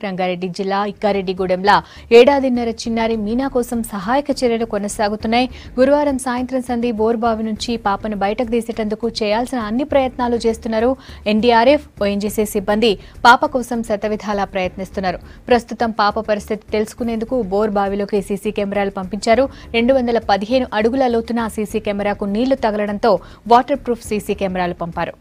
రంగారెడ్డి జిల్లా ఇక్కారెడ్డిగూడెంలో ఏడాదిన్నర చిన్నారి మీనా కోసం సహాయక చర్యలు కొనసాగుతున్నాయి. గురువారం సాయంత్రం సంధి బోర్బావి నుంచి పాపను బయటకు తీసేటందుకు చేయాల్సిన అన్ని ప్రయత్నాలు చేస్తున్నారు. ఎన్డీఆర్ఎఫ్, ఓఎన్జీసీ సిబ్బంది పాప కోసం శతవిధాలా ప్రయత్నిస్తున్నారు. ప్రస్తుతం పాప పరిస్థితి తెలుసుకునేందుకు బోర్బావిలోకి సీసీ కెమెరాలు పంపించారు. 215 అడుగుల లోతున సీసీ కెమెరాకు నీళ్లు తగలడంతో వాటర్ ప్రూఫ్ సీసీ కెమెరాలు పంపారు.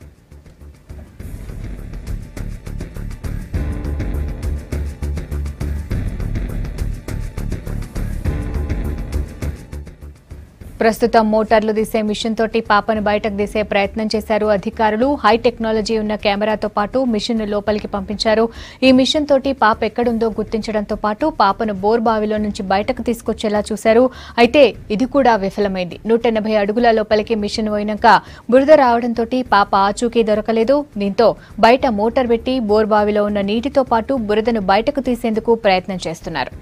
ప్రస్తుతం మోటార్లు తీసే మిషన్ తోటి పాపను బయటకు తీసే ప్రయత్నం చేశారు అధికారులు. హై టెక్నాలజీ ఉన్న కెమెరాతో పాటు మిషన్ లోపలికి పంపించారు. ఈ మిషన్ తోటి పాప ఎక్కడుందో గుర్తించడంతో పాటు పాపను బోర్బావిలో నుంచి బయటకు తీసుకొచ్చేలా చూశారు. అయితే ఇది కూడా విఫలమైంది. 180 అడుగుల లోపలికి మిషన్ పోయినాక బురద రావడంతో పాప ఆచూకీ దొరకలేదు. దీంతో బయట మోటార్ పెట్టి బోర్బావిలో ఉన్న నీటితో పాటు బురదను బయటకు తీసేందుకు ప్రయత్నం చేస్తున్నారు.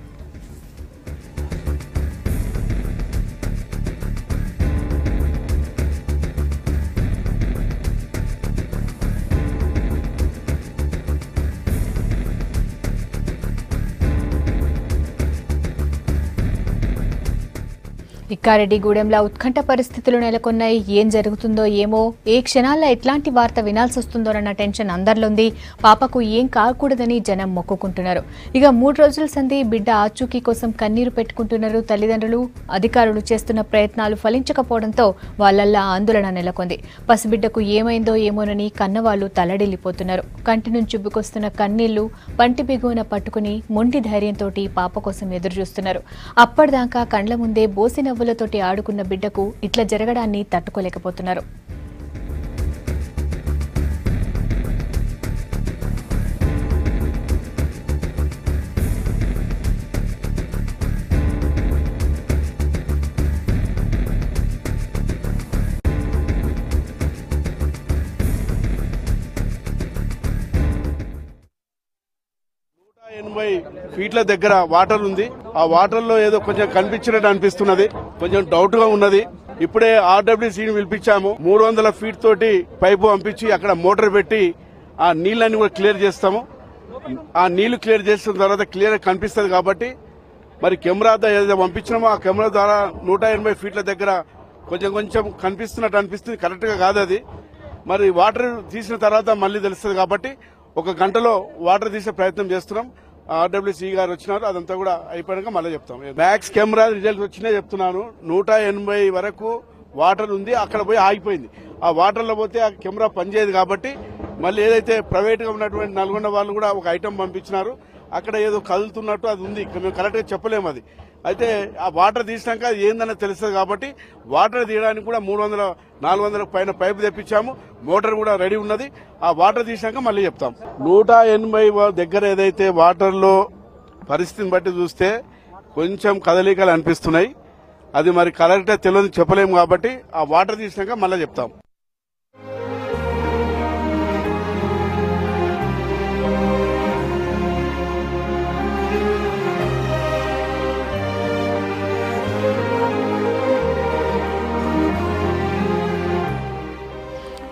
ఇక్కారెడ్డిగూడెంలో ఉత్కంఠ పరిస్థితులు నెలకొన్నాయి. ఏం జరుగుతుందో ఏమో, ఏ క్షణాల్లో ఎట్లాంటి వార్త వినాల్సి వస్తుందోనన్న టెన్షన్ అందరిలో ఉంది. పాపకు ఏం కాకూడదని జనం మొక్కుకుంటున్నారు. ఇక 3 రోజుల సంధి బిడ్డ ఆచూకీ కోసం కన్నీరు పెట్టుకుంటున్నారు తల్లిదండ్రులు. అధికారులు చేస్తున్న ప్రయత్నాలు ఫలించకపోవడంతో వాళ్లల్లా ఆందోళన నెలకొంది. పసిబిడ్డకు ఏమైందో ఏమోనని కన్నవాళ్లు తల్లడిల్లిపోతున్నారు. కంటి నుంచి ఉబ్బుకొస్తున్న కన్నీళ్లు పంటి బిగువన పట్టుకుని మొండి ధైర్యంతో పాప కోసం ఎదురుచూస్తున్నారు. అప్పటిదాకా కండ్ల ముందే బోసిన నవ్వులతోటి ఆడుకున్న బిడ్డకు ఇట్లా జరగడాన్ని తట్టుకోలేకపోతున్నారు. ఫీట్ల దగ్గర వాటర్ ఉంది. ఆ వాటర్ లో ఏదో కొంచెం కనిపించినట్టు అనిపిస్తున్నది. కొంచెం డౌట్ గా ఉన్నది. ఇప్పుడే ఆర్డబ్ల్యూసీని పిలిపించాము. 300 ఫీట్ తోటి పైపు పంపించి అక్కడ మోటార్ పెట్టి ఆ నీళ్ళని కూడా క్లియర్ చేస్తాము. ఆ నీళ్లు క్లియర్ చేసిన తర్వాత క్లియర్ కనిపిస్తుంది కాబట్టి మరి కెమెరా ఏదైతే పంపించినామో ఆ కెమెరా ద్వారా 180 ఫీట్ల దగ్గర కొంచెం కనిపిస్తున్నట్టు అనిపిస్తుంది. కరెక్ట్ గా కాదు అది. మరి వాటర్ తీసిన తర్వాత మళ్ళీ తెలుస్తుంది కాబట్టి 1 గంటలో వాటర్ తీసే ప్రయత్నం చేస్తున్నాం. ఆర్డబ్ల్యూసీ గారు వచ్చినారు. అదంతా కూడా అయిపోయాక మళ్ళీ చెప్తాం. మ్యాక్స్ కెమెరా రిజల్ట్ వచ్చినా చెప్తున్నాను. 180 వరకు వాటర్ ఉంది. అక్కడ పోయి ఆగిపోయింది. ఆ వాటర్ లో పోతే ఆ కెమెరా పనిచేయదు కాబట్టి మళ్ళీ ఏదైతే ప్రైవేట్ గా ఉన్నటువంటి నల్గొండ వాళ్ళు కూడా ఒక ఐటమ్ పంపించినారు. అక్కడ ఏదో కదులుతున్నట్టు అది ఉంది. మేము కరెక్ట్ గా చెప్పలేము అది. అయితే ఆ వాటర్ తీసినాక అది ఏందనే తెలుస్తుంది కాబట్టి వాటర్ తీయడానికి కూడా 300-400 పైన పైపు తెప్పించాము. మోటార్ కూడా రెడీ ఉన్నది. ఆ వాటర్ తీసినాక మళ్ళీ చెప్తాం. 180 దగ్గర ఏదైతే వాటర్ లో పరిస్థితిని బట్టి చూస్తే కొంచెం కదలికలు అనిపిస్తున్నాయి. అది మరి కరెక్ట్ తెలియదు చెప్పలేము కాబట్టి ఆ వాటర్ తీసినాక మళ్ళీ చెప్తాం.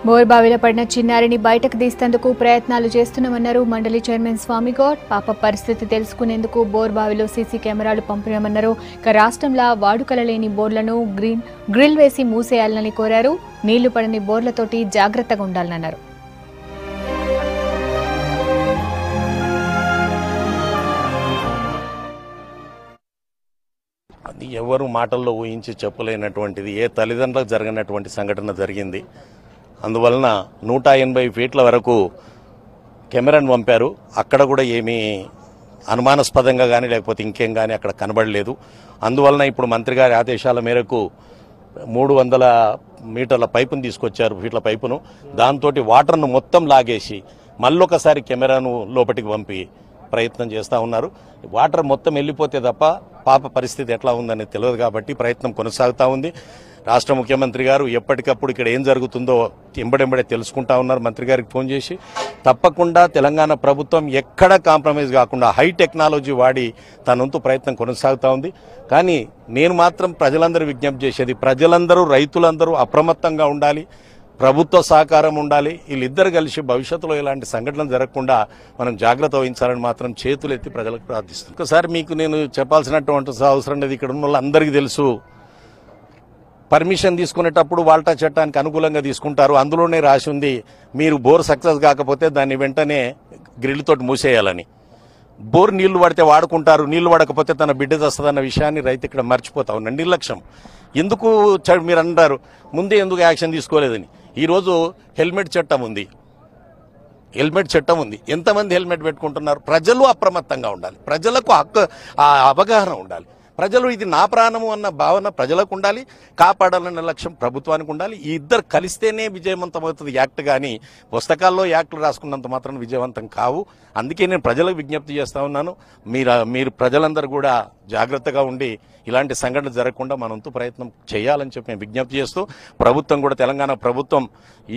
బోర్బావిలో పడిన చిన్నారిని బయటకు తీసేందుకు ప్రయత్నాలు చేస్తున్నామన్నారు మండలి చైర్మన్ స్వామిగౌడ్. పాప పరిస్థితి తెలుసుకునేందుకు బోర్బావిలో సీసీ కెమెరాలు పంపినామన్నారు. ఇక రాష్ట్రంలో వాడుకల లేని బోర్లను గ్రిల్ వేసి మూసేయాలని కోరారు. నీళ్లు పడని బోర్లతోటి జాగ్రత్తగా ఉండాలన్నారు. అది ఎవరు మాటల్లో ఊహించి చెప్పలేనటువంటిది. ఏ తల్లిదండ్రులకు జరిగినటువంటి సంఘటన జరిగింది. అందువలన 180 ఫీట్ల వరకు కెమెరాను పంపారు. అక్కడ కూడా ఏమీ అనుమానాస్పదంగా కానీ లేకపోతే ఇంకేం కానీ అక్కడ కనబడలేదు. అందువలన ఇప్పుడు మంత్రి గారి ఆదేశాల మేరకు 300 మీటర్ల పైపును తీసుకొచ్చారు, ఫీట్ల పైపును. దాంతో వాటర్ను మొత్తం లాగేసి మళ్ళొకసారి కెమెరాను లోపలికి పంపి ప్రయత్నం చేస్తూ ఉన్నారు. వాటర్ మొత్తం వెళ్ళిపోతే తప్ప పాప పరిస్థితి ఎట్లా ఉందనేది తెలియదు కాబట్టి ప్రయత్నం కొనసాగుతూ ఉంది. రాష్ట్ర ముఖ్యమంత్రి గారు ఎప్పటికప్పుడు ఇక్కడ ఏం జరుగుతుందో ఎంబడెంబడే తెలుసుకుంటా ఉన్నారు. మంత్రి గారికి ఫోన్ చేసి తప్పకుండా తెలంగాణ ప్రభుత్వం ఎక్కడ కాంప్రమైజ్ కాకుండా హై టెక్నాలజీ వాడి తన వంతు ప్రయత్నం కొనసాగుతూ ఉంది. కానీ నేను మాత్రం ప్రజలందరూ విజ్ఞప్తి చేసేది, ప్రజలందరూ రైతులందరూ అప్రమత్తంగా ఉండాలి. ప్రభుత్వ సహకారం ఉండాలి. వీళ్ళిద్దరు కలిసి భవిష్యత్తులో ఇలాంటి సంఘటనలు జరగకుండా మనం జాగ్రత్త వహించాలని మాత్రం చేతులెత్తి ప్రజలకు ప్రార్థిస్తున్నాం. ఒకసారి మీకు నేను చెప్పాల్సినటువంటి అవసరం లేదు. ఇక్కడ ఉన్న వాళ్ళందరికీ తెలుసు, పర్మిషన్ తీసుకునేటప్పుడు వాల్టా చట్టానికి అనుకూలంగా తీసుకుంటారు. అందులోనే రాసి ఉంది, మీరు బోర్ సక్సెస్ కాకపోతే దాన్ని వెంటనే గ్రిల్ తోటి మూసేయాలని. బోర్ నీళ్లు పడితే వాడుకుంటారు, నీళ్లు పడకపోతే తన బిడ్డ వస్తుందన్న విషయాన్ని రైతు ఇక్కడ మర్చిపోతా ఉన్నాడు. నిర్లక్ష్యం ఎందుకు మీరు అంటారు, ముందే ఎందుకు యాక్షన్ తీసుకోలేదని. ఈరోజు హెల్మెట్ చట్టం ఉంది, ఎంతమంది హెల్మెట్ పెట్టుకుంటున్నారు? ప్రజలు అప్రమత్తంగా ఉండాలి, ప్రజలకు అవగాహన ఉండాలి. ప్రజలు ఇది నా ప్రాణము అన్న భావన ప్రజలకు ఉండాలి, కాపాడాలన్న లక్ష్యం ప్రభుత్వానికి ఉండాలి. ఈ ఇద్దరు కలిస్తేనే విజయవంతమవుతుంది యాక్ట్. కానీ పుస్తకాల్లో యాక్ట్లు రాసుకున్నంత మాత్రం విజయవంతం కావు. అందుకే నేను ప్రజలకు విజ్ఞప్తి చేస్తా ఉన్నాను, మీరు ప్రజలందరూ కూడా జాగ్రత్తగా ఉండి ఇలాంటి సంఘటనలు జరగకుండా మనంతు ప్రయత్నం చేయాలని చెప్పి నేను విజ్ఞప్తి చేస్తూ, ప్రభుత్వం కూడా తెలంగాణ ప్రభుత్వం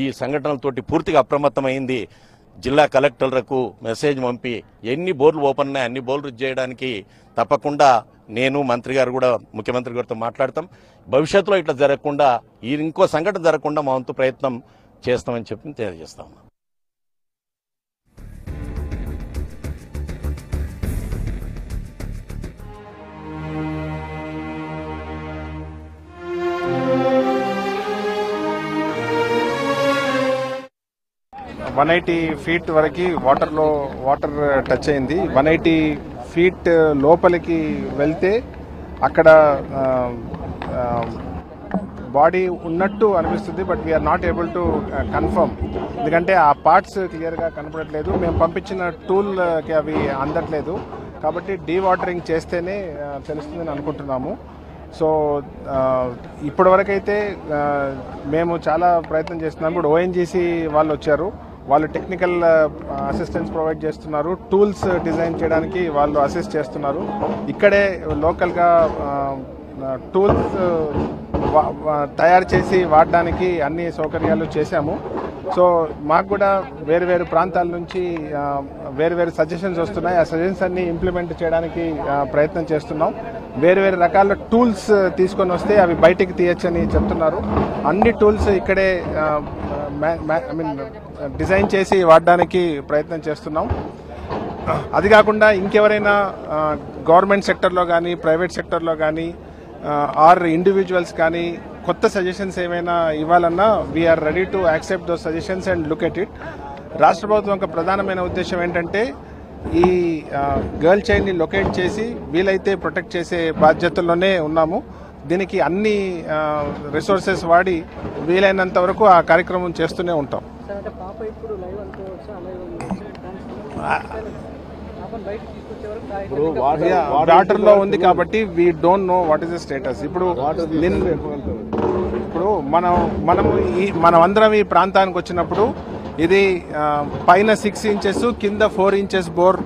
ఈ సంఘటనలతోటి పూర్తిగా అప్రమత్తమైంది. జిల్లా కలెక్టర్లకు మెసేజ్ పంపి ఎన్ని బోర్లు ఓపెన్ ఉన్నాయి అన్ని బోర్లు చేయడానికి తప్పకుండా నేను మంత్రి గారు కూడా ముఖ్యమంత్రి గారితో మాట్లాడతాం. భవిష్యత్తులో ఇట్లా జరగకుండా ఇంకో సంఘటన జరగకుండా మా వంతు ప్రయత్నం చేస్తామని చెప్పి తెలియజేస్తాం. feet వరకు వాటర్ టచ్ అయింది. 180 feet లోపలికి వెళ్తే అక్కడ బాడీ ఉన్నట్టు అనిపిస్తుంది. But we're not able to confirm, ఎందుకంటే ఆ పార్ట్స్ క్లియర్గా కనపడట్లేదు. మేము పంపించిన టూల్కి అవి అందట్లేదు, కాబట్టి డీవాటరింగ్ చేస్తేనే తెలుస్తుందని అనుకుంటున్నాము. సో ఇప్పటివరకైతే మేము చాలా ప్రయత్నం చేస్తున్నాము. ఇప్పుడు ఓఎన్జీసీ వాళ్ళు వచ్చారు, వాళ్ళు టెక్నికల్ అసిస్టెన్స్ ప్రొవైడ్ చేస్తున్నారు, టూల్స్ డిజైన్ చేయడానికి వాళ్ళు అసిస్ట్ చేస్తున్నారు. ఇక్కడే లోకల్గా టూల్స్ తయారు చేసి వాడడానికి అన్ని సౌకర్యాలు చేశాము. సో మాకు కూడా వేరు వేరు ప్రాంతాల నుంచి వేరు వేరు సజెషన్స్ వస్తున్నాయి. ఆ సజెషన్స్ అన్ని ఇంప్లిమెంట్ చేయడానికి ప్రయత్నం చేస్తున్నాం. వేరు వేరు రకాల టూల్స్ తీసుకొని వస్తే అవి బయటికి తీయచ్చని చెప్తున్నారు. అన్ని టూల్స్ ఇక్కడే డిజైన్ చేసి వాడడానికి ప్రయత్నం చేస్తున్నాం. అది కాకుండా ఇంకెవరైనా గవర్నమెంట్ సెక్టర్లో కానీ ప్రైవేట్ సెక్టర్లో కానీ ఆర్ ఇండివిజువల్స్ కానీ కొత్త సజెషన్స్ ఏమైనా ఇవ్వాలన్నా we're ready to accept those suggestions and look at it. రాష్ట్ర ప్రభుత్వం యొక్క ప్రధానమైన ఉద్దేశం ఏంటంటే ఈ గర్ల్ చైల్డ్ని లొకేట్ చేసి వీలైతే ప్రొటెక్ట్ చేసే బాధ్యతల్లోనే ఉన్నాము. దీనికి అన్ని రిసోర్సెస్ వాడి వీలైనంత వరకు ఆ కార్యక్రమం చేస్తూనే ఉంటాం. వాటర్ లో ఉంది కాబట్టి we don't know what is the status. ఇప్పుడు మనం అందరం ఈ ప్రాంతానికి వచ్చినప్పుడు ఇది పైన 6 inches కింద 4 inches బోర్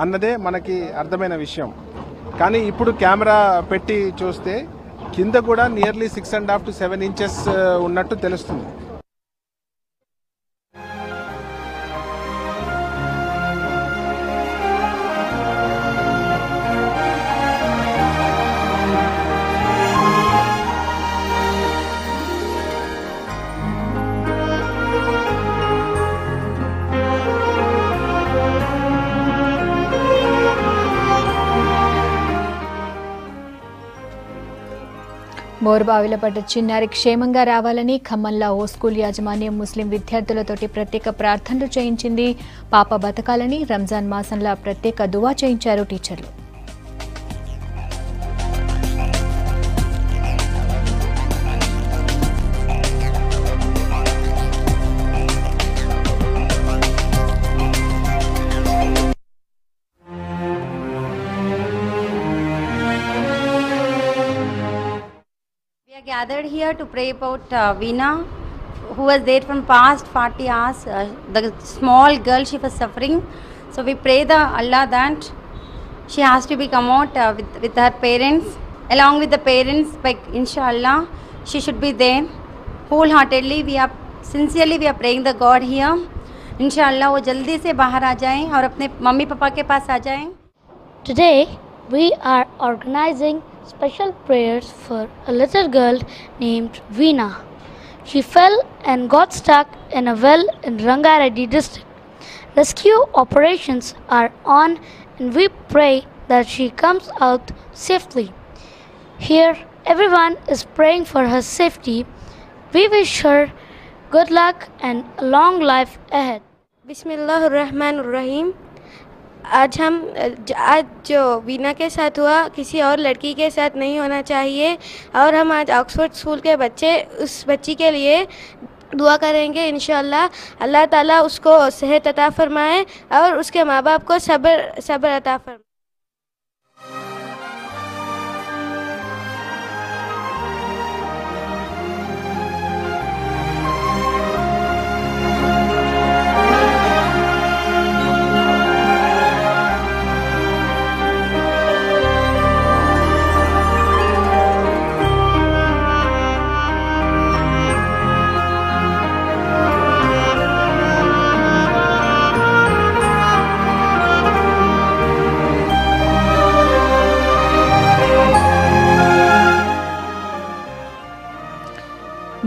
అన్నదే మనకి అర్థమైన విషయం. కానీ ఇప్పుడు కెమెరా పెట్టి చూస్తే కింద కూడా నియర్లీ 6.5 to 7 inches ఉన్నట్టు తెలుస్తుంది. మోర్బావిలో పడ్డ చిన్నారి క్షేమంగా రావాలని ఖమ్మంలో ఓ స్కూల్ యాజమాన్యం ముస్లిం విద్యార్థులతోటి ప్రత్యేక ప్రార్థనలు చేయించింది. పాప బతకాలని రంజాన్ మాసంలో ప్రత్యేక దువా చేయించారు టీచర్లు. Gathered here to pray about Veena, who was there from past 40 hours. The small girl, she was suffering. So we pray the Allah that she has to be come out with her parents. Along with the parents, but inshallah, she should be there. Wholeheartedly, sincerely we are praying the God here. Inshallah, वो जल्दी से बाहर आ जाएं और अपने mummy papa के पास आ जाएं. Today, we are organizing special prayers for a little girl named Veena. She fell and got stuck in a well in Rangareddy district. Rescue operations are on and we pray that she comes out safely. Here, everyone is praying for her safety. We wish her good luck and a long life ahead. बिस्मिल्लाहिर्रहमानिर्रहीम। आज जो वीना के साथ हुआ किसी और लड़की के साथ नहीं होना चाहिए और हम आज ऑक्सफोर्ड स्कूल के उस बच्ची के लिए दुआ करेंगे। इंशाअल्लाह अल्लाह ताला उसको सेहत अता फरमाए और उसके माँ बाप को सब्र अता फरमाए।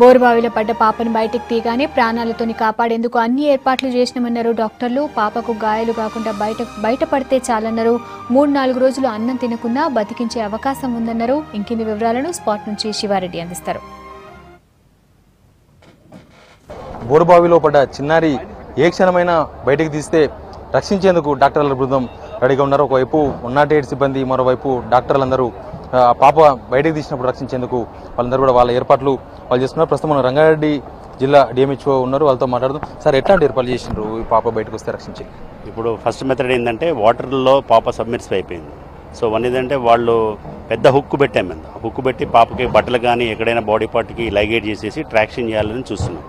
బోరుబావిలో పడ్డ పాపను బయటకు తీయగానే ప్రాణాలతోని కాపాడేందుకు అన్ని ఏర్పాట్లు చేసినామన్నారు డాక్టర్లు. పాపకు గాయాలు కాకుండా బయటపడితే చాలన్నారు. 3-4 రోజులు అన్నం తినకున్నా బతికించే అవకాశం ఉందన్నారు. ఇంకిన్ని వివరాలను స్పాట్ నుంచి శివారెడ్డి అందిస్తారు. బోరుబావిలో పడ్డ చిన్నారి ఏ క్షణమైనా బయటకు తీస్తే రక్షించేందుకు డాక్టర్ల బృందం రెడీగా ఉన్నారు. ఒకవైపు 108 సిబ్బంది, మరోవైపు డాక్టర్లందరూ పాప బయటకు తీసినప్పుడు రక్షించేందుకు వాళ్ళందరూ కూడా వాళ్ళ ఏర్పాట్లు వాళ్ళు చేస్తున్నారు. ప్రస్తుతం మనం రంగారెడ్డి జిల్లా డిఎంహెచ్ఓ ఉన్నారు, వాళ్ళతో మాట్లాడుతాం. సార్, ఎట్లాంటి ఏర్పాట్లు చేసినారు ఈ పాప బయటకు వస్తే రక్షించి? ఇప్పుడు ఫస్ట్ మెథడ్ ఏంటంటే వాటర్లో పాప సబ్మెర్స్ అయిపోయింది. సో వన్ ఏంటంటే వాళ్ళు పెద్ద హుక్కు పెట్టాము. హుక్కు పెట్టి పాపకి బట్టలు కానీ ఎక్కడైనా బాడీ పార్ట్కి లైగేట్ చేసేసి ట్రాక్షన్ చేయాలని చూస్తున్నాం.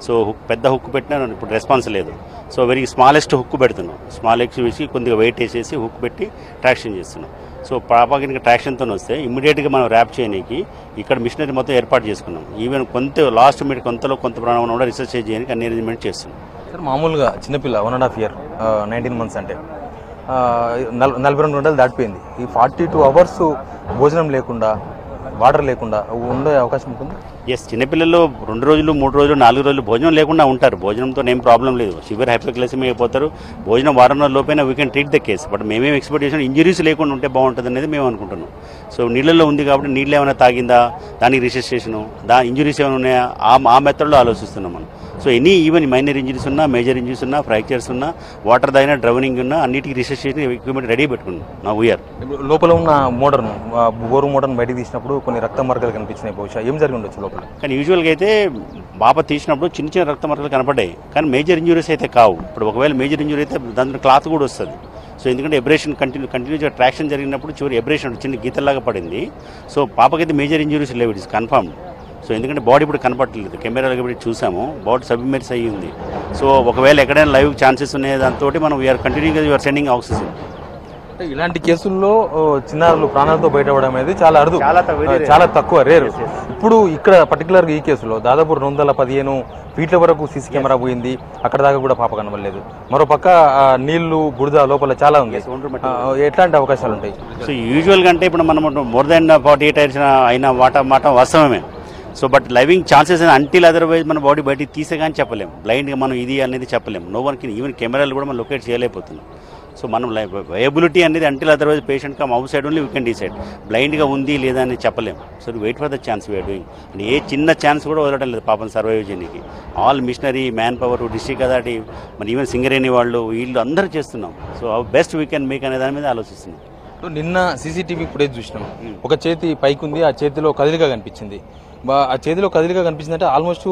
సో పెద్ద హుక్కు పెట్టినా ఇప్పుడు రెస్పాన్స్ లేదు. సో వెరీ స్మాలెస్ట్ హుక్కు పెడుతున్నాం. స్మాలెస్ట్ వేసి కొద్దిగా వెయిట్ వేసేసి హుక్ పెట్టి ట్రాక్షన్ చేస్తున్నాం. సో పాపకి ఇంకా ట్రాక్షన్తో వస్తే ఇమ్మీడియట్గా మనం ర్యాప్ చేయడానికి ఇక్కడ మిషనరీ మొత్తం ఏర్పాటు చేసుకున్నాం. ఈవెన్ లాస్ట్ మినిట్ కొంత ప్రాణం కూడా రీసెర్చ్ చేయడానికి అన్ని అరేంజ్మెంట్ చేస్తున్నాం. సార్, మామూలుగా చిన్నపిల్ల 1.5 year 19 months అంటే 42 గంటలు దాటిపోయింది. ఈ 42 hours భోజనం లేకుండా, వాటర్ లేకుండా ఉండే అవకాశం ఉంటుంది? ఎస్, చిన్నపిల్లలు 2 రోజులు 3 రోజులు 4 రోజులు భోజనం లేకుండా ఉంటారు. భోజనంతో ఏం ప్రాబ్లం లేదు. సివియర్ హైపోగ్లైసెమియా అయిపోతారు. భోజనం వారం రోజుల లోపైనా we can treat the case. But మేమేం ఎక్స్పెక్ట్ చేసినా ఇంజరీస్ లేకుండా ఉంటే బాగుంటుంది అనేది మేము అనుకుంటున్నాం. సో నీళ్ళల్లో ఉంది కాబట్టి నీళ్ళు ఏమైనా తాగిందా, దానికి రిజిస్ట్రేషను, ఇంజరీస్ ఏమైనా ఉన్నాయా, ఆ మెథడ్లో ఆలోచిస్తున్నాం మనం. సో ఈవెన్ మైనర్ ఇంజరీస్ ఉన్నా, మేజర్ ఇంజరీస్ ఉన్నా, ఫ్రాక్చర్స్ ఉన్నా, వాటర్ తాగినా, డ్రౌనింగ్ ఉన్నా అన్నిటికీ రిజిస్ట్రేషన్ ఎక్విప్మెంట్ రెడీ పెట్టుకున్నాం నా వీఆర్. లోపల ఉన్న మోటార్ను, బోరు మోటార్ను బయటకు తీసినప్పుడు కొన్ని రక్త మార్గాలు కనిపించినాయి. బహుశా ఏం జరిగి ఉండొచ్చు లోపల? కానీ యూజువల్గా అయితే పాప తీసినప్పుడు చిన్న రక్త మార్గాలు కనపడ్డాయి, కానీ మేజర్ ఇంజరీస్ అయితే కావు. ఇప్పుడు ఒకవేళ మేజర్ ఇంజరీ అయితే దాంట్లో క్లాత్ కూడా వస్తుంది. సో ఎందుకంటే ఎబ్రేషన్ కంటిన్యూగా ట్రాక్షన్ జరిగినప్పుడు చివరి ఎబ్రేషన్ చిన్న గీతలాగా పడింది. సో పాపకైతే మేజర్ ఇంజరీస్ లేవు, ఇట్ ఇస్ కన్ఫర్మ్డ్. సో ఎందుకంటే బాడీ ఇప్పుడు కనపడలేదు, కెమెరాలో ఇప్పుడు చూసాము, బాడీ సబ్మెర్స్ అయ్యి ఉంది. సో ఒకవేళ ఎక్కడైనా లైవ్ ఛాన్సెస్ ఉన్నాయి దాంతో మనం వీఆర్ కంటిన్యూగా యూఆర్ సెండింగ్ ఆక్సిజన్. అంటే ఇలాంటి కేసుల్లో చిన్నారులు ప్రాణాలతో బయటపడడం అనేది చాలా అరుదు, చాలా తక్కువ, రేరు. ఇప్పుడు ఇక్కడ పర్టికులర్గా ఈ కేసులో దాదాపు 215 ఫీట్ల వరకు సీసీ కెమెరా పోయింది. అక్కడ దాకా కూడా పాప కనబడలేదు. మరో పక్క నీళ్లు, బురద లోపల చాలా ఉంది. ఎట్లాంటి అవకాశాలు ఉంటాయి? సో యూజువల్గా అంటే ఇప్పుడు మనం మోర్ దాన్ 48 hours అయిన మాట వాస్తవమే. So but living chances until otherwise మన బాడీ బయటికి తీసే కానీ చెప్పలేము. బ్లైండ్గా మనం ఇది అనేది చెప్పలేము. నో వన్కి ఈవెన్ కెమెరాలు కూడా మనం లొకేట్ చేయలేకపోతున్నాం. సో మనం వయబిలిటీ అనేది until otherwise patient come outside only we can decide. బ్లైండ్గా ఉంది లేదా అని చెప్పలేము. So wait for the chance we are doing. And ఏ చిన్న ఛాన్స్ కూడా వదలడం లేదు పాపం సర్వైవ్ చేయడానికి. All machinery, man power, district authority, మరి ఈవెన్ సింగరేణి వాళ్ళు, వీళ్ళు అందరూ చేస్తున్నాం. So best we can make అనే దాని మీద ఆలోచిస్తున్నాం. నిన్న సీసీటీవీ ఫుటేజ్ చూసినాం. ఒక చేతి పైకి ఉంది, ఆ చేతిలో కదిలిగా కనిపించింది. ఆ చేతిలో కదిలిగా కనిపించిందంటే ఆల్మోస్ట్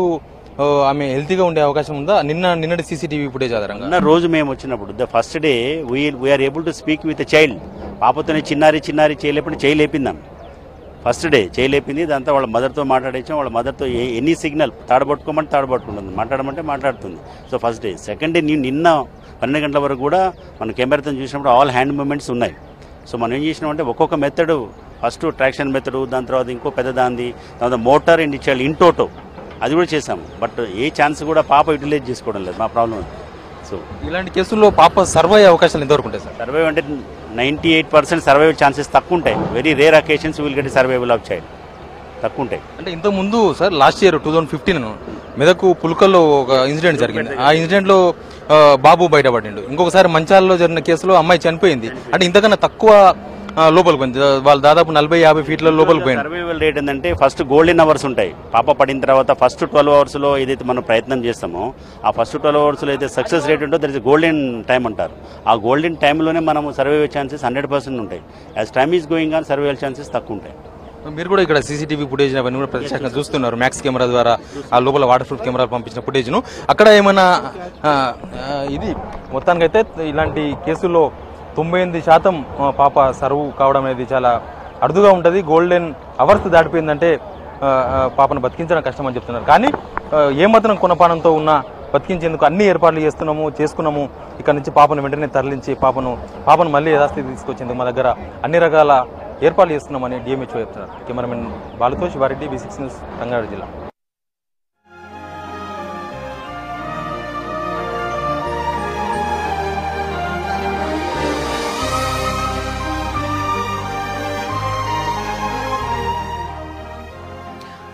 ఆమె హెల్తీగా ఉండే అవకాశం ఉందా? నిన్నటి సీసీటీవీ ఫుటేజ్ ఆధారంగా నిన్న రోజు మేము వచ్చినప్పుడు the first day we are able to speak with child. పాపతోనే చిన్నారి చేయలేపండి, చేయలేపిందాం. First day చేయలేపింది. దాంతో వాళ్ళ మదర్తో మాట్లాడేసాం. వాళ్ళ మదర్తో ఎనీ సిగ్నల్ తాడబట్టుకోమంటే తాడబట్టుకుంటుంది, మాట్లాడమంటే మాట్లాడుతుంది. So first day. Second day నిన్న 12 గంటల వరకు కూడా మన కెమెరాతో చూసినప్పుడు ఆల్ హ్యాండ్ మూమెంట్స్ ఉన్నాయి. సో మనం ఏం చేసినామంటే ఒక్కొక్క మెథడ్, ఫస్ట్ ట్రాక్షన్ మెథడ్, దాని తర్వాత ఇంకో పెద్ద దాంది, తర్వాత మోటార్ అండ్ ఇచ్చాడు ఇంటోటో, అది కూడా చేసాము. బట్ ఏ ఛాన్స్ కూడా పాప యూటిలైజ్ చేసుకోవడం లేదు, మా ప్రాబ్లం. సో ఇలాంటి కేసుల్లో పాప సర్వైవ్ అవకాశాలు ఎంతవరకు ఉంటాయి సార్? సర్వైవ్ అంటే 98% సర్వైవ్ ఛాన్సెస్ తక్కువ ఉంటాయి. Very rare occasions will get survival of child. తక్కువ ఉంటాయి. అంటే ఇంతకు ముందు సార్ లాస్ట్ ఇయర్ 2015 మెదకు పుల్కల్లో ఒక ఇన్సిడెంట్ జరిగింది. ఆ ఇన్సిడెంట్లో బాబు బయటపడిండు. ఇంకొకసారి మంచాలలో జరిగిన కేసులో అమ్మాయి చనిపోయింది. అంటే ఇంతకన్నా తక్కువ లోపలికి పోయింది. వాళ్ళు దాదాపు 40-50 ఫీట్ల లోపలికి పోయింది. సర్వైవల్ రేట్ ఏంటంటే ఫస్ట్ గోల్డెన్ అవర్స్ ఉంటాయి. పాప పడిన తర్వాత ఫస్ట్ 12 అవర్స్లో ఏదైతే మనం ప్రయత్నం చేస్తామో ఆ ఫస్ట్ 12 అవర్స్లో అయితే సక్సెస్ రేట్ ఉంటుందో దట్ ఇస్ గోల్డెన్ టైం అంటారు. ఆ గోల్డెన్ టైంలోనే మనం సర్వైవల్ ఛాన్సెస్ 100% ఉంటాయి. As time is going on survival chances తక్కువ ఉంటాయి. మీరు కూడా ఇక్కడ సీసీటీవీ ఫుటేజ్ అవన్నీ కూడా ప్రత్యేకంగా చూస్తున్నారు. మ్యాక్స్ కెమెరా ద్వారా ఆ లోపల వాటర్ ప్రూఫ్ కెమెరాలు పంపించిన ఫుటేజ్ను అక్కడ ఏమైనా ఇది మొత్తానికైతే ఇలాంటి కేసుల్లో 98% పాప సర్వ్ కావడం అనేది చాలా అరుదుగా ఉంటుంది. గోల్డెన్ అవర్స్ దాటిపోయిందంటే పాపను బతికించడం కష్టం అని చెప్తున్నారు. కానీ ఏమాత్రం కొనపానంతో ఉన్న బతికించేందుకు అన్ని ఏర్పాట్లు చేసుకున్నాము. ఇక్కడ నుంచి పాపను వెంటనే తరలించి పాపను మళ్ళీ యథాస్థితి తీసుకొచ్చేందుకు మా దగ్గర అన్ని రకాల ఏర్పాట్లు చేస్తున్నామని డిఎంహెచ్ఓ చెప్తున్నారు. కెమెరామెన్ బాలుతో శివారెడ్డి, B6 న్యూస్, రంగారెడ్డి జిల్లా.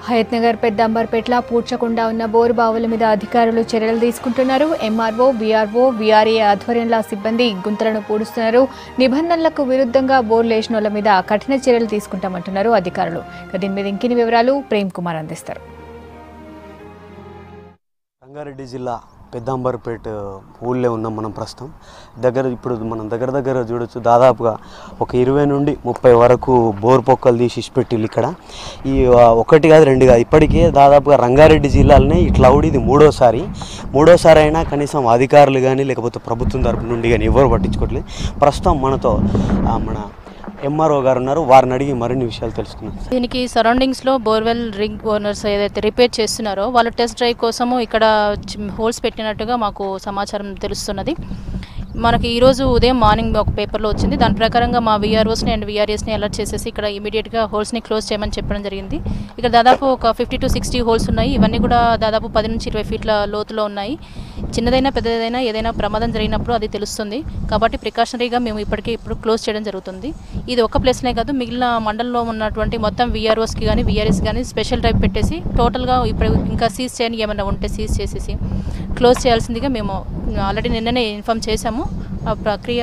హయత్నగర్ పెద్దంబర్పేటలో పూడ్చకుండా ఉన్న బోరు బావుల మీద అధికారులు చర్యలు తీసుకుంటున్నారు. ఎంఆర్ఓ, వీఆర్ఓ, వీఆర్ఏ ఆధ్వర్యంలో సిబ్బంది గుంతలను పూడుస్తున్నారు. నిబంధనలకు విరుద్ధంగా బోర్లు వేసినోళ్ల మీద కఠిన చర్యలు తీసుకుంటామంటున్నారు అధికారులు. దీని మీద ఇంకిన్ని వివరాలు ప్రేమ్ కుమార్ అందిస్తారు. రంగారెడ్డి జిల్లా పెద్దాంబర్పేట ఊళ్ళో ఉన్నాం మనం ప్రస్తుతం. ఇప్పుడు మనం దగ్గర చూడొచ్చు, దాదాపుగా ఒక 20 నుండి 30 వరకు బోర్ పొక్కలు తీసి ఇచ్చిపెట్టిళ్ళు ఇక్కడ. ఈ 1 కాదు 2 కాదు, ఇప్పటికే దాదాపుగా రంగారెడ్డి జిల్లాలోనే ఇట్లా ఇది మూడోసారి అయినా కనీసం అధికారులు కానీ లేకపోతే ప్రభుత్వం తరపు నుండి కానీ ఎవరు పట్టించుకోవట్లేదు. ప్రస్తుతం మనతో మన ఎంఆర్ఓ గారు ఉన్నారు, వారిని అడిగి మరిన్ని విషయాలు తెలుసుకున్నాం. దీనికి సరౌండింగ్స్లో బోర్వెల్ రింగ్ ఓనర్స్ ఏదైతే రిపేర్ చేస్తున్నారో వాళ్ళు టెస్ట్ డ్రైవ్ కోసము ఇక్కడ హోల్స్ పెట్టినట్టుగా మాకు సమాచారం తెలుస్తున్నది. మనకి ఈరోజు ఉదయం మార్నింగ్ ఒక పేపర్లో వచ్చింది. దాని ప్రకారంగా మా వీఆర్ఓస్ని అండ్ వీఆర్ఎస్ని అలర్ట్ చేసేసి ఇక్కడ ఇమీడియట్గా హోల్స్ని క్లోజ్ చేయమని చెప్పడం జరిగింది. ఇక్కడ దాదాపు ఒక 50 to 60 హోల్స్ ఉన్నాయి. ఇవన్నీ కూడా దాదాపు 10 నుంచి 20 ఫీట్ల లోతులో ఉన్నాయి. చిన్నదైనా పెద్దదైనా ఏదైనా ప్రమాదం జరిగినప్పుడు అది తెలుస్తుంది. కాబట్టి ప్రికాషనరీగా మేము ఇప్పుడు క్లోజ్ చేయడం జరుగుతుంది. ఇది ఒక ప్లేస్నే కాదు, మిగిలిన మండలంలో ఉన్నటువంటి మొత్తం వీఆర్ఓస్కి కానీ వీఆర్ఎస్ కానీ స్పెషల్ డ్రైవ్ పెట్టేసి టోటల్గా ఇప్పుడు ఇంకా సీజ్ చేయని ఏమైనా ఉంటే సీజ్ చేసేసి క్లోజ్ చేయాల్సిందిగా మేము ఆల్రెడీ నిన్ననే ఇన్ఫామ్ చేశాము. ఆ ప్రక్రియ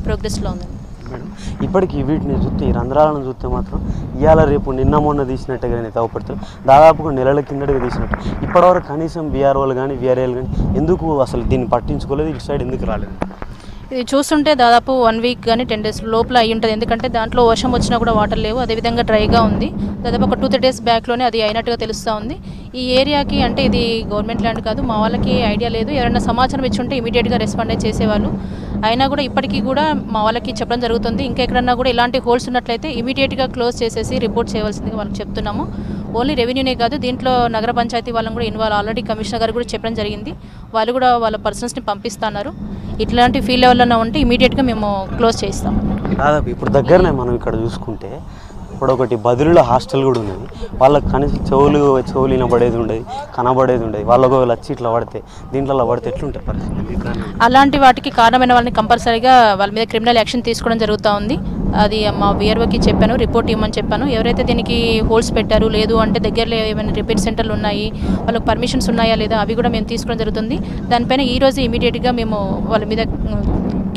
ప్రోగ్రెస్లో ఉంది. ఇప్పటికి వీటిని చూస్తే, ఈ రంధ్రాలను చూస్తే మాత్రం ఇవాళ రేపు నిన్న మొన్న తీసినట్టుగానే తవ్వపడుతుంది. దాదాపుగా నెలల కిందటిగా తీసినట్టు. ఇప్పటివరకు కనీసం బీఆర్ఓలు కానీ వీఆర్ఏలు కానీ ఎందుకు అసలు దీన్ని పట్టించుకోలేదు, ఇటు సైడ్ ఎందుకు రాలేదు? ఇది చూస్తుంటే దాదాపు 1 వీక్ కానీ 10 days లోపల అయి ఉంటుంది. ఎందుకంటే దాంట్లో వర్షం వచ్చినా కూడా వాటర్ లేవు, అదేవిధంగా డ్రైగా ఉంది. దాదాపు ఒక 2-3 days బ్యాక్లోనే అది అయినట్టుగా తెలుస్తూ ఉంది. ఈ ఏరియాకి అంటే ఇది గవర్నమెంట్ ల్యాండ్ కాదు, మా వాళ్ళకి ఐడియా లేదు. ఎవరైనా సమాచారం ఇచ్చి ఉంటే ఇమీడియట్గా రెస్పాండ్ అయ్యి చేసేవాళ్ళు. అయినా కూడా ఇప్పటికీ కూడా మా వాళ్ళకి చెప్పడం జరుగుతుంది. ఇంకా ఎక్కడన్నా కూడా ఇలాంటి హోల్స్ ఉన్నట్లయితే ఇమీడియట్గా క్లోజ్ చేసేసి రిపోర్ట్ చేయవలసిందిగా వాళ్ళకి చెప్తున్నాము. ఓన్లీ రెవెన్యూనే కాదు, దీంట్లో నగర పంచాయతీ వాళ్ళని కూడా ఇన్వాల్వ్, ఆల్రెడీ కమిషనర్ గారు కూడా చెప్పడం జరిగింది. వాళ్ళు కూడా వాళ్ళ పర్సన్స్ని పంపిస్తున్నారు. ఇట్లాంటి ఫీల్డ్ లెవెల్లో ఉంటే ఇమీడియట్గా మేము క్లోజ్ చేస్తాం. దాదాపు ఇప్పుడు దగ్గరనే మనం ఇక్కడ చూసుకుంటే ఇప్పుడు ఒకటి బదిలీలో హాస్టల్ కూడా ఉన్నది. వాళ్ళకి కనీసం చెవులు వినబడేది ఉండేది, కనబడేది ఉండేది. వాళ్ళకు వచ్చి ఇట్లా పడితే దీంట్లో పడితే ఎట్లుంటాయి పరిస్థితి? అలాంటి వాటికి కారణమైన వాళ్ళని కంపల్సరీగా వాళ్ళ మీద క్రిమినల్ యాక్షన్ తీసుకోవడం జరుగుతూ ఉంది. అది మా వీఆర్ఓకి చెప్పాను, రిపోర్ట్ ఇవ్వమని చెప్పాను. ఎవరైతే దీనికి హోల్స్ పెట్టారు లేదు అంటే దగ్గరలో ఏమైనా రిపేర్ సెంటర్లు ఉన్నాయి, వాళ్ళకి పర్మిషన్స్ ఉన్నాయా లేదా అవి కూడా మేము తీసుకోవడం జరుగుతుంది. దానిపైన ఈరోజు ఇమీడియట్గా మేము వాళ్ళ మీద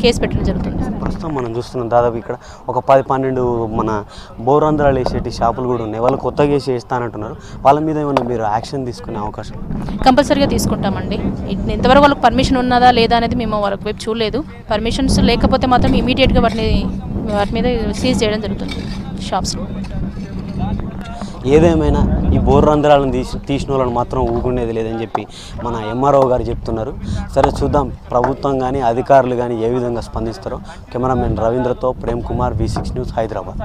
కేసు పెట్టడం జరుగుతుంది. ప్రస్తుతం మనం చూస్తున్నాం దాదాపు ఇక్కడ ఒక 10-12 మన బోరంధ్రాలు వేసేటి షాపులు కూడా ఉన్నాయి. వాళ్ళు కొత్తగా వేసి వేస్తానంటున్నారు. వాళ్ళ మీద ఏమైనా మీరు యాక్షన్ తీసుకునే అవకాశం? కంపల్సరీగా తీసుకుంటామండి. ఇంతవరకు వాళ్ళకి పర్మిషన్ ఉన్నదా లేదా అనేది మేము వాళ్ళకి వైపు చూడలేదు. పర్మిషన్స్ లేకపోతే మాత్రం ఇమీడియట్గా వాటి మీద సీజ్ చేయడం జరుగుతుంది షాప్స్లో. ఏదేమైనా ఈ బోర్ రంధ్రాలను తీసిన వాళ్ళని మాత్రం ఊగుండేది లేదని చెప్పి మన ఎంఆర్ఓ గారు చెప్తున్నారు. సరే చూద్దాం ప్రభుత్వం కానీ అధికారులు కానీ ఏ విధంగా స్పందిస్తారో. కెమెరామెన్ రవీంద్రతో ప్రేమ్ కుమార్, V6 న్యూస్, హైదరాబాద్.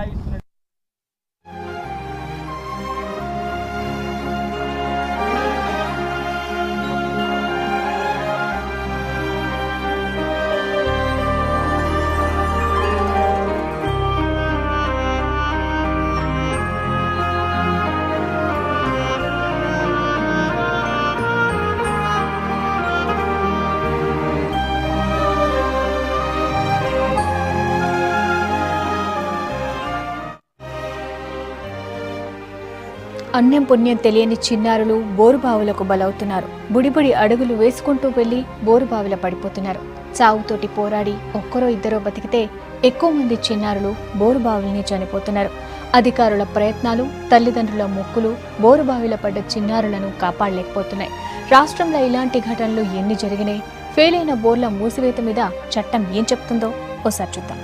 అన్యం పుణ్యం తెలియని చిన్నారులు బోరుబావులకు బలవుతున్నారు. బుడిబుడి అడుగులు వేసుకుంటూ వెళ్లి బోరుబావిలో పడిపోతున్నారు. చావుతోటి పోరాడి ఒక్కరో ఇద్దరో బతికితే ఎక్కువ మంది చిన్నారులు బోరుబావుల్ని చనిపోతున్నారు. అధికారుల ప్రయత్నాలు, తల్లిదండ్రుల మొక్కులు బోరుబావిలో పడ్డ చిన్నారులను కాపాడలేకపోతున్నాయి. రాష్ట్రంలో ఇలాంటి ఘటనలు ఎన్ని జరిగినాయి? ఫెయిల్ అయిన బోర్ల మూసివేత మీద చట్టం ఏం చెప్తుందో ఓసారి చూద్దాం.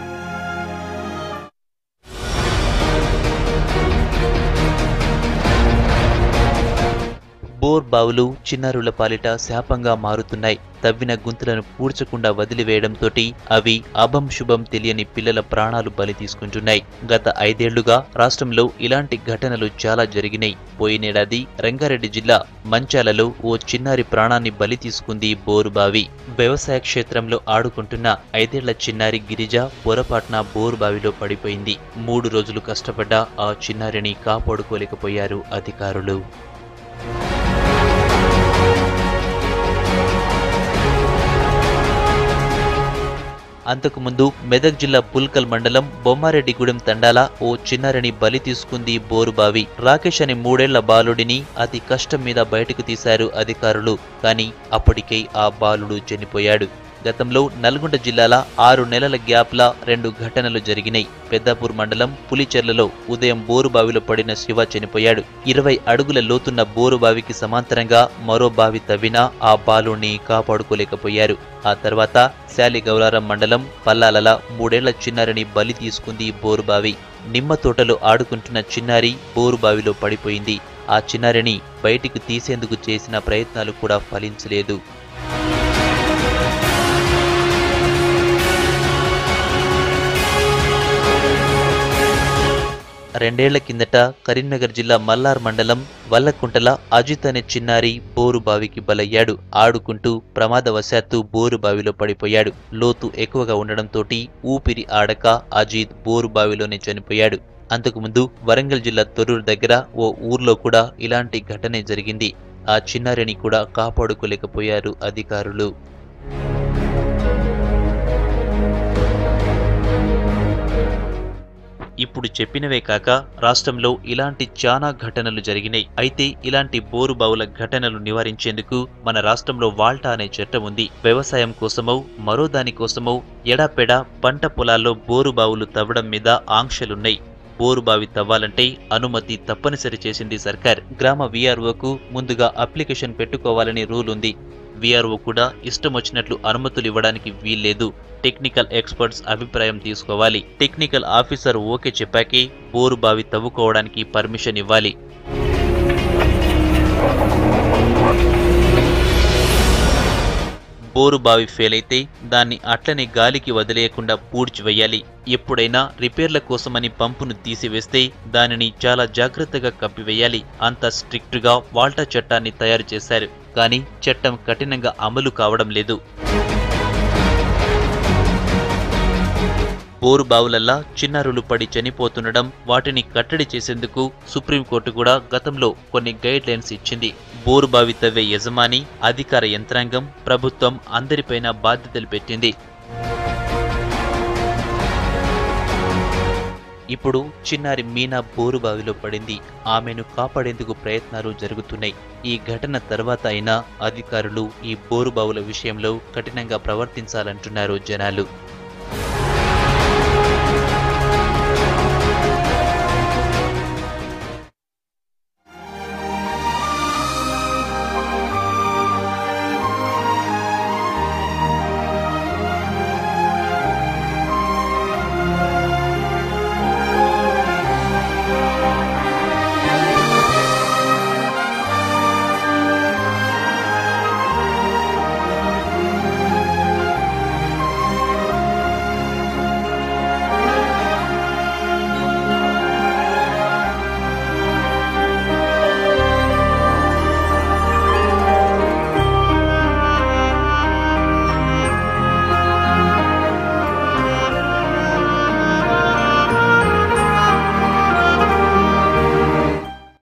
బోర్ బావులు చిన్నారుల పాలిట శాపంగా మారుతున్నాయి. తవ్విన గుంతలను పూడ్చకుండా వదిలివేయడంతో అవి అభం శుభం తెలియని పిల్లల ప్రాణాలు బలి తీసుకుంటున్నాయి. గత 5 ఏళ్లుగా రాష్ట్రంలో ఇలాంటి ఘటనలు చాలా జరిగినాయి. పోయినేడాది రంగారెడ్డి జిల్లా మంచాలలో ఓ చిన్నారి ప్రాణాన్ని బలి తీసుకుంది బోరుబావి. వ్యవసాయ క్షేత్రంలో ఆడుకుంటున్న 5 ఏళ్ల చిన్నారి గిరిజ పొరపాటున బోరుబావిలో పడిపోయింది. 3 రోజులు కష్టపడ్డ ఆ చిన్నారిని కాపాడుకోలేకపోయారు అధికారులు. అంతకుముందు మెదక్ జిల్లా పుల్కల్ మండలం బొమ్మారెడ్డిగూడెం తండాల ఓ చిన్నారిని బలి తీసుకుంది బోరుబావి. రాకేష్ అనే 3 ఏళ్ల బాలుడిని అతి కష్టం మీద బయటకు తీశారు అధికారులు. కానీ అప్పటికే ఆ బాలుడు చనిపోయాడు. గతంలో నల్గొండ జిల్లాల 6 నెలల గ్యాప్లా 2 ఘటనలు జరిగినాయి. పెద్దాపూర్ మండలం పులిచెర్లలో ఉదయం బోరుబావిలో పడిన శివ చనిపోయాడు. 20 అడుగుల లోతున్న బోరుబావికి సమాంతరంగా మరో బావి తవ్వినా ఆ బాలుణ్ణి కాపాడుకోలేకపోయారు. ఆ తర్వాత శాలిగౌరారం మండలం పల్లాలల 3 ఏళ్ల చిన్నారిని బలి తీసుకుంది బోరుబావి. నిమ్మ తోటలో ఆడుకుంటున్న చిన్నారి బోరుబావిలో పడిపోయింది. ఆ చిన్నారిని బయటికి తీసేందుకు చేసిన ప్రయత్నాలు కూడా ఫలించలేదు. 2 ఏళ్ల కిందట కరీంనగర్ జిల్లా మల్లార్ మండలం వల్లకుంటల అజిత్ అనే చిన్నారి బోరుబావికి బలయ్యాడు. ఆడుకుంటూ ప్రమాదవశాత్తు బోరుబావిలో పడిపోయాడు. లోతు ఎక్కువగా ఉండడంతో ఊపిరి ఆడక అజిత్ బోరుబావిలోనే చనిపోయాడు. అంతకుముందు వరంగల్ జిల్లా తొర్రూరు దగ్గర ఓ ఊర్లో కూడా ఇలాంటి ఘటనే జరిగింది. ఆ చిన్నారిని కూడా కాపాడుకోలేకపోయారు అధికారులు. ఇప్పుడు చెప్పినవే కాక రాష్ట్రంలో ఇలాంటి చాలా ఘటనలు జరిగినాయి. అయితే ఇలాంటి బోరుబావుల ఘటనలు నివారించేందుకు మన రాష్ట్రంలో వాల్టా అనే చట్టం ఉంది. వ్యవసాయం కోసమో మరో దానికోసమో ఎడాపెడా పంట పొలాల్లో బోరుబావులు తవ్వడం మీద ఆంక్షలున్నాయి. బోరుబావి తవ్వాలంటే అనుమతి తప్పనిసరి చేసింది సర్కార్. గ్రామ వీఆర్ఓకు ముందుగా అప్లికేషన్ పెట్టుకోవాలని రూల్ ఉంది. వీఆర్ఓ కూడా ఇష్టం వచ్చినట్లు అనుమతులు ఇవ్వడానికి వీల్లేదు. టెక్నికల్ ఎక్స్పర్ట్స్ అభిప్రాయం తీసుకోవాలి. టెక్నికల్ ఆఫీసర్ ఓకే చెప్పాకే బోరుబావి తవ్వుకోవడానికి పర్మిషన్ ఇవ్వాలి. బోరుబావి ఫెయిల్ అయితే దాన్ని అట్లనే గాలికి వదిలేయకుండా పూడ్చివేయాలి. ఎప్పుడైనా రిపేర్ల కోసమని పంపును తీసివేస్తే దానిని చాలా జాగ్రత్తగా కప్పివేయాలి. అంత స్ట్రిక్ట్గా వాల్టా చట్టాన్ని తయారు చేశారు. కానీ చట్టం కఠినంగా అమలు కావడం లేదు. బోరుబావులల్లా చిన్నారులు పడి చనిపోతుండడం, వాటిని కట్టడి చేసేందుకు సుప్రీంకోర్టు కూడా గతంలో కొన్ని గైడ్ లైన్స్ ఇచ్చింది. బోరుబావి తవ్వే యజమాని, అధికార యంత్రాంగం, ప్రభుత్వం అందరిపైన బాధ్యతలు పెట్టింది. ఇప్పుడు చిన్నారి మీనా బోరుబావిలో పడింది. ఆమెను కాపాడేందుకు ప్రయత్నాలు జరుగుతున్నాయి. ఈ ఘటన తర్వాత అయినా అధికారులు ఈ బోరుబావుల విషయంలో కఠినంగా ప్రవర్తించాలంటున్నారు జనాలు.